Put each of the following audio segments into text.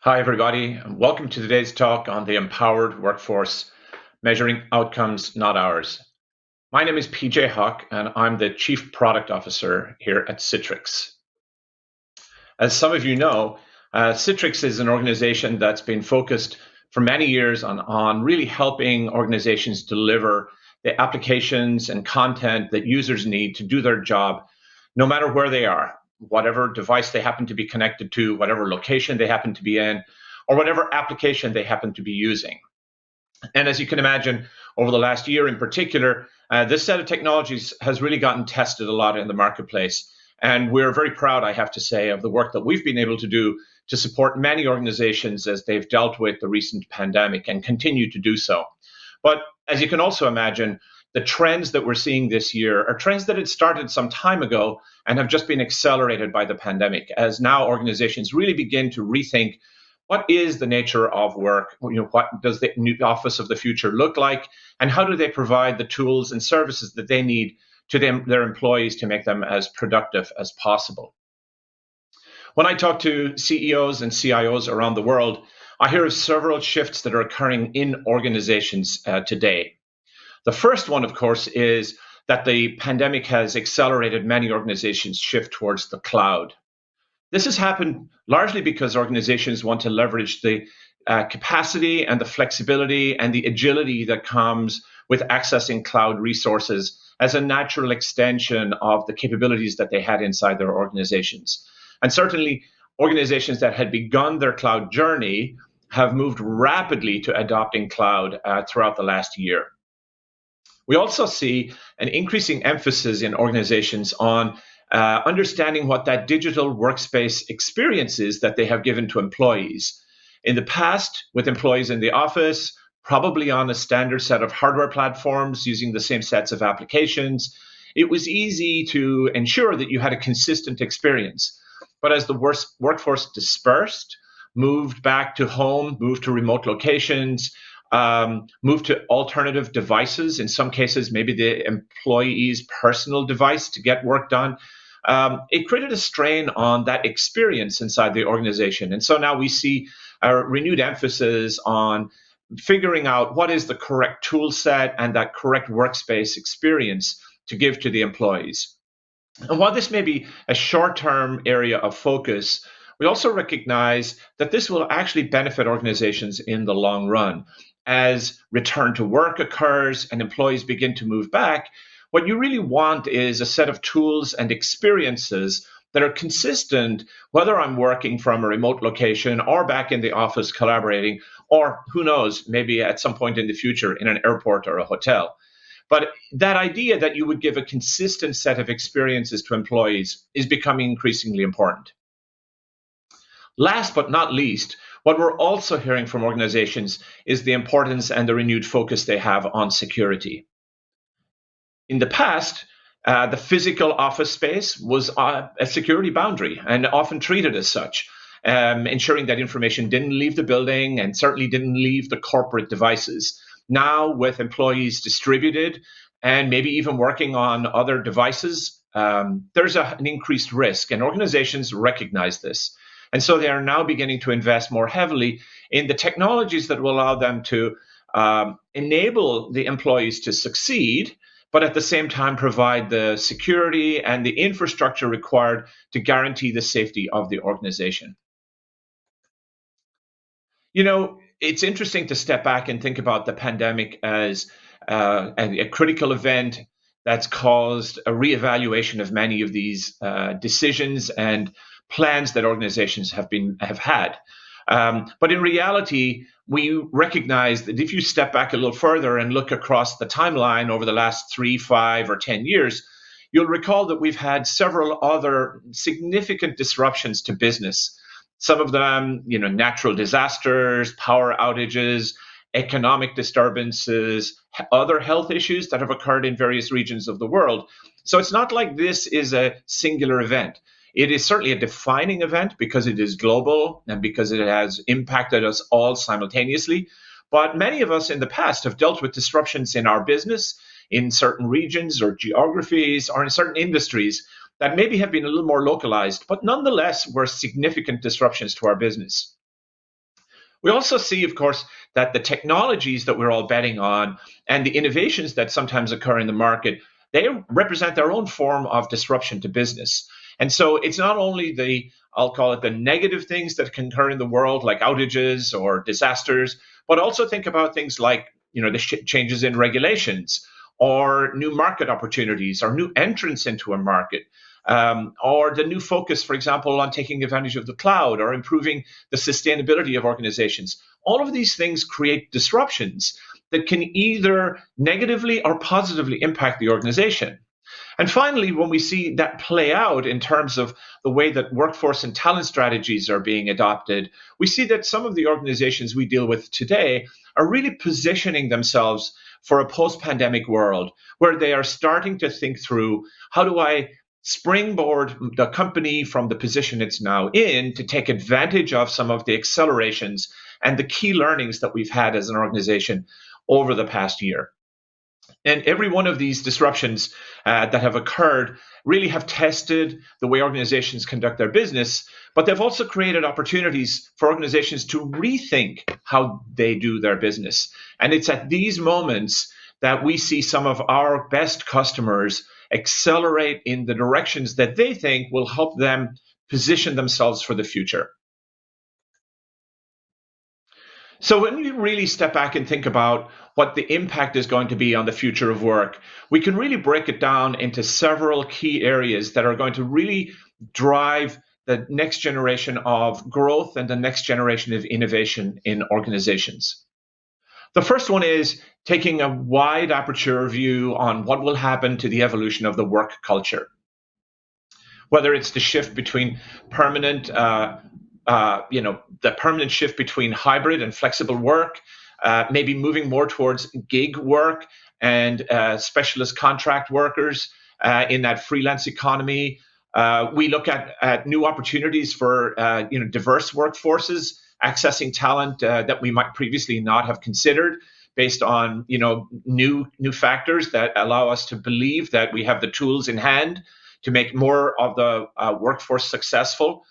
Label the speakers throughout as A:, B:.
A: Hi, everybody, and welcome to today's talk on the empowered workforce, measuring outcomes, not hours. My name is PJ Hawk, and I'm the Chief Product Officer here at Citrix. As some of you know, Citrix is an organization that's been focused for many years on really helping organizations deliver the applications and content that users need to do their job, no matter where they are, whatever device they happen to be connected to, whatever location they happen to be in, or whatever application they happen to be using. And as you can imagine, over the last year in particular, this set of technologies has really gotten tested a lot in the marketplace. And we're very proud, I have to say, of the work that we've been able to do to support many organizations as they've dealt with the recent pandemic and continue to do so. But as you can also imagine, the trends that we're seeing this year are trends that had started some time ago and have just been accelerated by the pandemic, as now organizations really begin to rethink what is the nature of work? What does the new office of the future look like? And how do they provide the tools and services that they need to their employees to make them as productive as possible? When I talk to CEOs and CIOs around the world, I hear of several shifts that are occurring in organizations today. The first one, of course, is that the pandemic has accelerated many organizations' shift towards the cloud. This has happened largely because organizations want to leverage the capacity and the flexibility and the agility that comes with accessing cloud resources as a natural extension of the capabilities that they had inside their organizations. And certainly, organizations that had begun their cloud journey have moved rapidly to adopting cloud throughout the last year. We also see an increasing emphasis in organizations on understanding what that digital workspace experience is that they have given to employees. In the past, with employees in the office, probably on a standard set of hardware platforms using the same sets of applications, it was easy to ensure that you had a consistent experience. But as the workforce dispersed, moved back to home, moved to remote locations, moved to alternative devices, in some cases, maybe the employee's personal device to get work done, it created a strain on that experience inside the organization. And so now we see a renewed emphasis on figuring out what is the correct tool set and that correct workspace experience to give to the employees. And while this may be a short-term area of focus, we also recognize that this will actually benefit organizations in the long run. As return to work occurs and employees begin to move back, what you really want is a set of tools and experiences that are consistent, whether I'm working from a remote location or back in the office collaborating, or who knows, maybe at some point in the future in an airport or a hotel. But that idea that you would give a consistent set of experiences to employees is becoming increasingly important. Last but not least, what we're also hearing from organizations is the importance and the renewed focus they have on security. In the past, the physical office space was a security boundary and often treated as such, ensuring that information didn't leave the building and certainly didn't leave the corporate devices. Now, with employees distributed and maybe even working on other devices, there's an increased risk, and organizations recognize this. And so they are now beginning to invest more heavily in the technologies that will allow them to enable the employees to succeed, but at the same time provide the security and the infrastructure required to guarantee the safety of the organization. You know, it's interesting to step back and think about the pandemic as a critical event that's caused a reevaluation of many of these decisions and plans that organizations have had. But in reality, we recognize that if you step back a little further and look across the timeline over the last 3, 5, or 10 years, you'll recall that we've had several other significant disruptions to business. Some of them, natural disasters, power outages, economic disturbances, other health issues that have occurred in various regions of the world. So it's not like this is a singular event. It is certainly a defining event because it is global and because it has impacted us all simultaneously. But many of us in the past have dealt with disruptions in our business, in certain regions or geographies, or in certain industries that maybe have been a little more localized, but nonetheless were significant disruptions to our business. We also see, of course, that the technologies that we're all betting on and the innovations that sometimes occur in the market, they represent their own form of disruption to business. And so it's not only I'll call it the negative things that can occur in the world, like outages or disasters, but also think about things like, the changes in regulations or new market opportunities or new entrants into a market. Or the new focus, for example, on taking advantage of the cloud or improving the sustainability of organizations. All of these things create disruptions that can either negatively or positively impact the organization. And finally, when we see that play out in terms of the way that workforce and talent strategies are being adopted, we see that some of the organizations we deal with today are really positioning themselves for a post-pandemic world where they are starting to think through, how do I springboard the company from the position it's now in to take advantage of some of the accelerations and the key learnings that we've had as an organization over the past year. And every one of these disruptions that have occurred really have tested the way organizations conduct their business, but they've also created opportunities for organizations to rethink how they do their business. And it's at these moments that we see some of our best customers accelerate in the directions that they think will help them position themselves for the future. So when you really step back and think about what the impact is going to be on the future of work, we can really break it down into several key areas that are going to really drive the next generation of growth and the next generation of innovation in organizations. The first one is taking a wide aperture view on what will happen to the evolution of the work culture. Whether it's the shift between permanent, the permanent shift between hybrid and flexible work, maybe moving more towards gig work and specialist contract workers in that freelance economy. We look at new opportunities for diverse workforces, accessing talent that we might previously not have considered, based on new factors that allow us to believe that we have the tools in hand to make more of the workforce successful.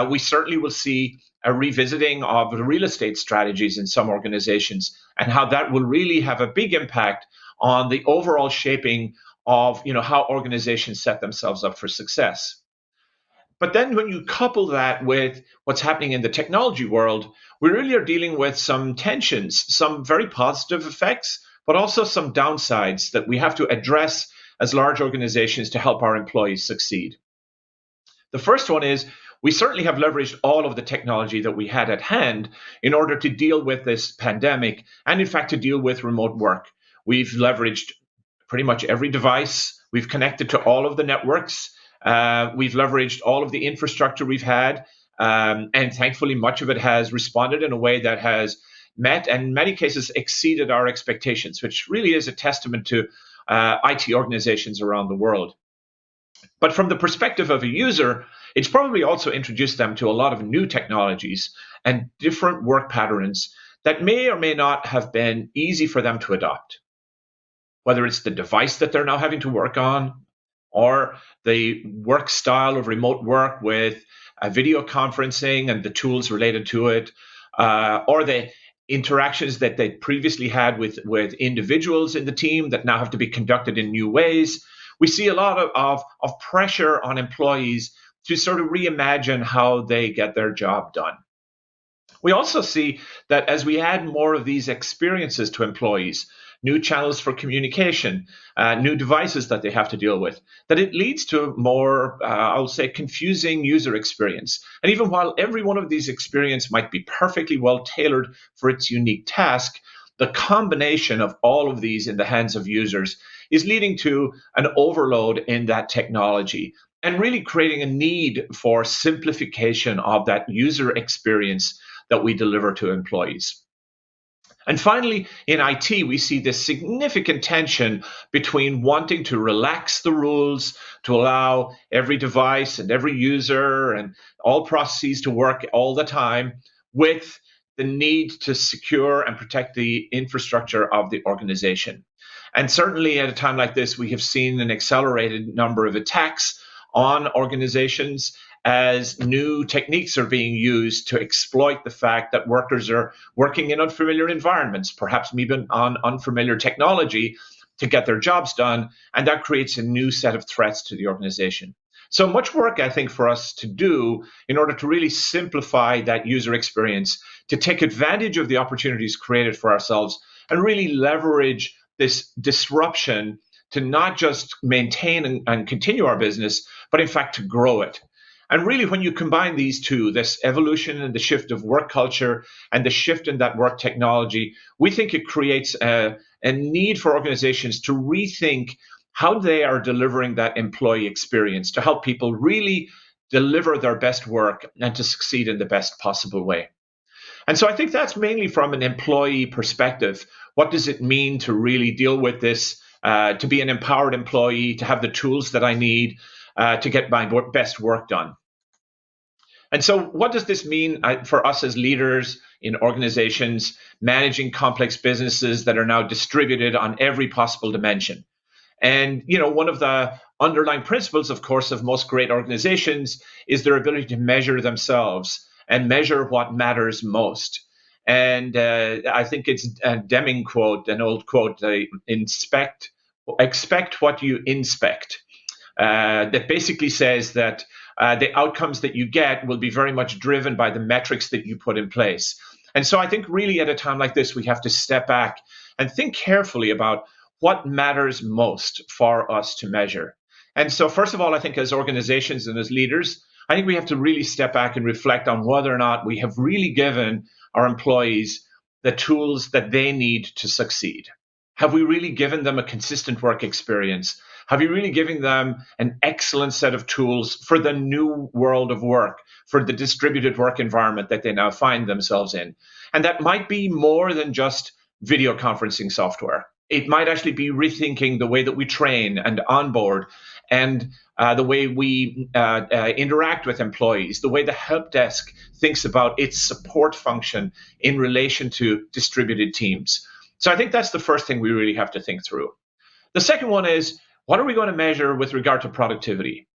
A: We certainly will see a revisiting of the real estate strategies in some organizations and how that will really have a big impact on the overall shaping of how organizations set themselves up for success. But then when you couple that with what's happening in the technology world, we really are dealing with some tensions, some very positive effects, but also some downsides that we have to address as large organizations to help our employees succeed. The first one is we certainly have leveraged all of the technology that we had at hand in order to deal with this pandemic and, in fact, to deal with remote work. We've leveraged pretty much every device. We've connected to all of the networks. We've leveraged all of the infrastructure we've had. And thankfully, much of it has responded in a way that has met and in many cases exceeded our expectations, which really is a testament to IT organizations around the world. But from the perspective of a user, it's probably also introduced them to a lot of new technologies and different work patterns that may or may not have been easy for them to adopt. Whether it's the device that they're now having to work on, or the work style of remote work with video conferencing and the tools related to it, or the interactions that they previously had with individuals in the team that now have to be conducted in new ways. We see a lot of pressure on employees to sort of reimagine how they get their job done. We also see that as we add more of these experiences to employees, new channels for communication, new devices that they have to deal with, that it leads to a more, I'll say, confusing user experience. And even while every one of these experiences might be perfectly well tailored for its unique task, the combination of all of these in the hands of users is leading to an overload in that technology and really creating a need for simplification of that user experience that we deliver to employees. And finally, in IT, we see this significant tension between wanting to relax the rules to allow every device and every user and all processes to work all the time, with the need to secure and protect the infrastructure of the organization. And certainly at a time like this, we have seen an accelerated number of attacks on organizations as new techniques are being used to exploit the fact that workers are working in unfamiliar environments, perhaps even on unfamiliar technology to get their jobs done. And that creates a new set of threats to the organization. So much work, I think, for us to do in order to really simplify that user experience, to take advantage of the opportunities created for ourselves and really leverage this disruption to not just maintain and continue our business, but in fact to grow it. And really, when you combine these two, this evolution and the shift of work culture and the shift in that work technology, we think it creates a need for organizations to rethink how they are delivering that employee experience to help people really deliver their best work and to succeed in the best possible way. And so I think that's mainly from an employee perspective. What does it mean to really deal with this, to be an empowered employee, to have the tools that I need to get my best work done? And so, what does this mean for us as leaders in organizations managing complex businesses that are now distributed on every possible dimension? And one of the underlying principles, of course, of most great organizations is their ability to measure themselves and measure what matters most. And I think it's a Deming quote, an old quote: expect what you inspect." That basically says that the outcomes that you get will be very much driven by the metrics that you put in place. And so I think really at a time like this, we have to step back and think carefully about what matters most for us to measure. And so first of all, I think as organizations and as leaders, I think we have to really step back and reflect on whether or not we have really given our employees the tools that they need to succeed. Have we really given them a consistent work experience? Have you really given them an excellent set of tools for the new world of work, for the distributed work environment that they now find themselves in? And that might be more than just video conferencing software. It might actually be rethinking the way that we train and onboard and the way we interact with employees, the way the help desk thinks about its support function in relation to distributed teams. So I think that's the first thing we really have to think through. The second one is, what are we going to measure with regard to productivity?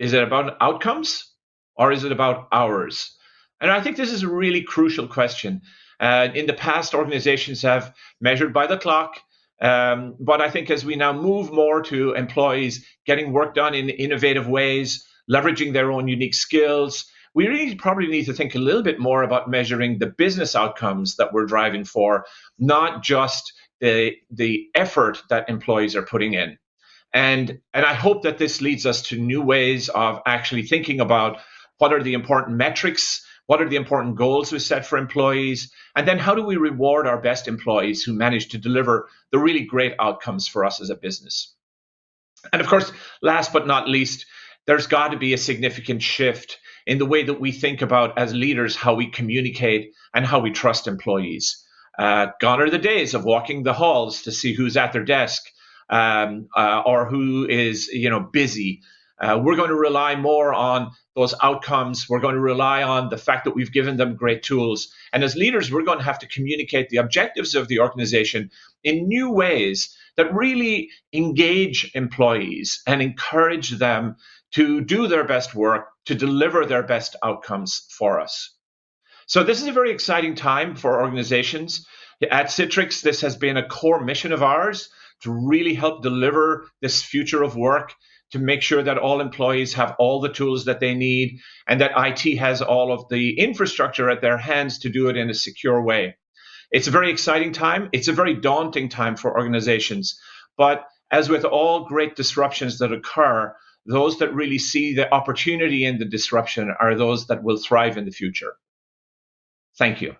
A: Is it about outcomes or is it about hours? And I think this is a really crucial question. In the past, organizations have measured by the clock. But I think as we now move more to employees getting work done in innovative ways, leveraging their own unique skills, we really probably need to think a little bit more about measuring the business outcomes that we're driving for, not just the effort that employees are putting in. And I hope that this leads us to new ways of actually thinking about what are the important metrics, what are the important goals we set for employees, and then how do we reward our best employees who manage to deliver the really great outcomes for us as a business. And of course, last but not least, there's got to be a significant shift in the way that we think about as leaders how we communicate and how we trust employees. Gone are the days of walking the halls to see who's at their desk or who is busy. We're going to rely more on those outcomes. We're going to rely on the fact that we've given them great tools. And as leaders, we're going to have to communicate the objectives of the organization in new ways that really engage employees and encourage them to do their best work, to deliver their best outcomes for us. So this is a very exciting time for organizations. At Citrix, this has been a core mission of ours to really help deliver this future of work, to make sure that all employees have all the tools that they need and that IT has all of the infrastructure at their hands to do it in a secure way. It's a very exciting time. It's a very daunting time for organizations. But as with all great disruptions that occur, those that really see the opportunity in the disruption are those that will thrive in the future. Thank you.